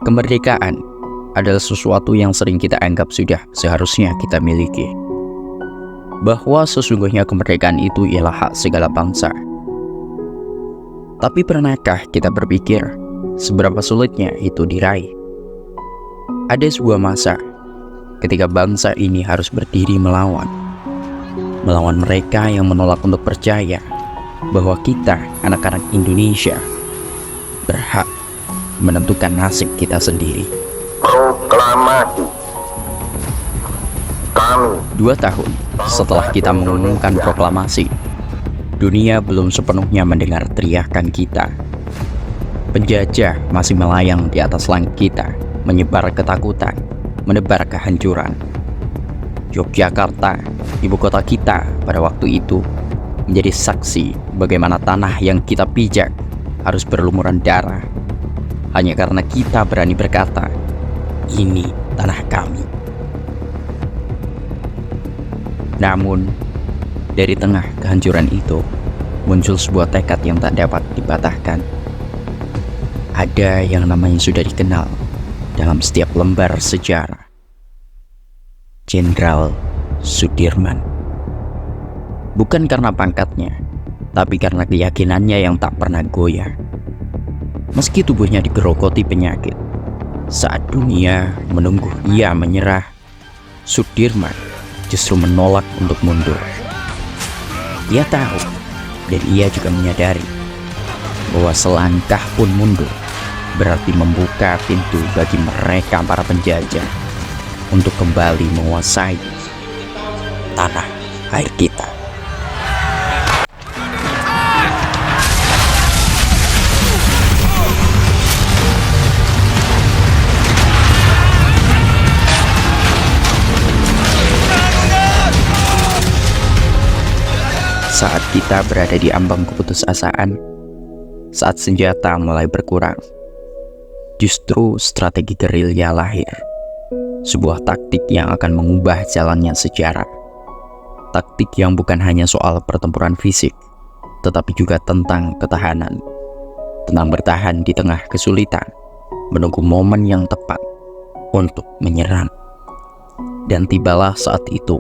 Kemerdekaan adalah sesuatu yang sering kita anggap sudah seharusnya kita miliki. Bahwa sesungguhnya kemerdekaan itu ialah hak segala bangsa. Tapi pernahkah kita berpikir seberapa sulitnya itu diraih? Ada sebuah masa ketika bangsa ini harus berdiri melawan mereka yang menolak untuk percaya bahwa kita, anak-anak Indonesia, berhak menentukan nasib kita sendiri. Proklamasi kami 2 tahun setelah kita mengumumkan proklamasi, dunia belum sepenuhnya mendengar teriakan kita. Penjajah masih melayang di atas langit kita, menyebar ketakutan, menebar kehancuran. Yogyakarta, ibu kota kita pada waktu itu, menjadi saksi bagaimana tanah yang kita pijak harus berlumuran darah hanya karena kita berani berkata, "Ini tanah kami." Namun, dari tengah kehancuran itu, muncul sebuah tekad yang tak dapat dipatahkan. Ada yang namanya sudah dikenal dalam setiap lembar sejarah. Jenderal Sudirman. Bukan karena pangkatnya, tapi karena keyakinannya yang tak pernah goyah. Meski tubuhnya digerogoti penyakit, saat dunia menunggu ia menyerah, Sudirman justru menolak untuk mundur. Ia tahu, dan ia juga menyadari, bahwa selangkah pun mundur berarti membuka pintu bagi mereka para penjajah untuk kembali menguasai tanah air kita. Saat kita berada di ambang keputusasaan, saat senjata mulai berkurang, justru strategi gerilya lahir. Sebuah taktik yang akan mengubah jalannya sejarah. Taktik yang bukan hanya soal pertempuran fisik, tetapi juga tentang ketahanan. Tentang bertahan di tengah kesulitan, menunggu momen yang tepat untuk menyerang. Dan tibalah saat itu,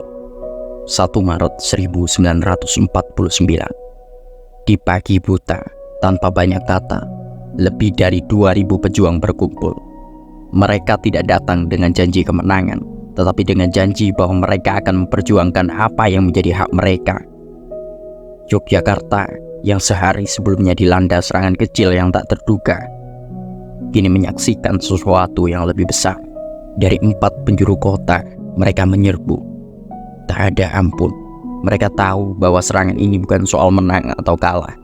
1 Maret 1949. Di pagi buta, tanpa banyak kata, lebih dari 2.000 pejuang berkumpul. Mereka tidak datang dengan janji kemenangan, tetapi dengan janji bahwa mereka akan memperjuangkan apa yang menjadi hak mereka. Yogyakarta yang sehari sebelumnya dilanda serangan kecil yang tak terduga, kini menyaksikan sesuatu yang lebih besar. Dari 4 penjuru kota, mereka menyerbu. Tak ada ampun. Mereka tahu bahwa serangan ini bukan soal menang atau kalah.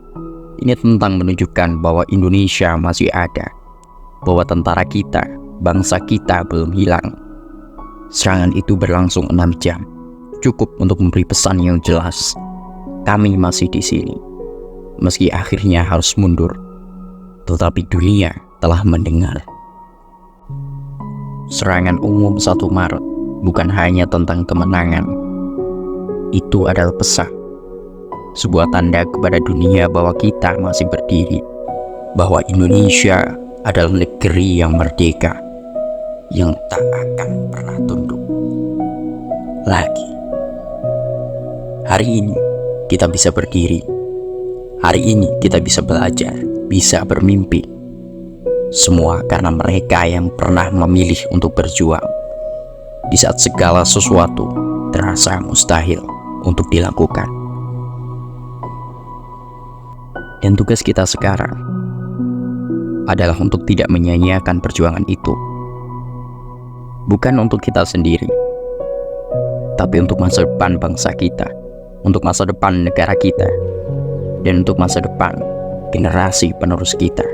Ini tentang menunjukkan bahwa Indonesia masih ada, bahwa tentara kita, bangsa kita belum hilang. Serangan itu berlangsung 6 jam, cukup untuk memberi pesan yang jelas. Kami masih di sini, meski akhirnya harus mundur, tetapi dunia telah mendengar. Serangan umum 1 Maret bukan hanya tentang kemenangan. Itu adalah pesan, sebuah tanda kepada dunia bahwa kita masih berdiri, bahwa Indonesia adalah negeri yang merdeka, yang tak akan pernah tunduk lagi. Hari ini kita bisa berdiri. Hari ini kita bisa belajar, bisa bermimpi. Semua karena mereka yang pernah memilih untuk berjuang di saat segala sesuatu terasa mustahil untuk dilakukan. Dan tugas kita sekarang adalah untuk tidak menyia-nyiakan perjuangan itu. Bukan untuk kita sendiri, tapi untuk masa depan bangsa kita, untuk masa depan negara kita, dan untuk masa depan generasi penerus kita.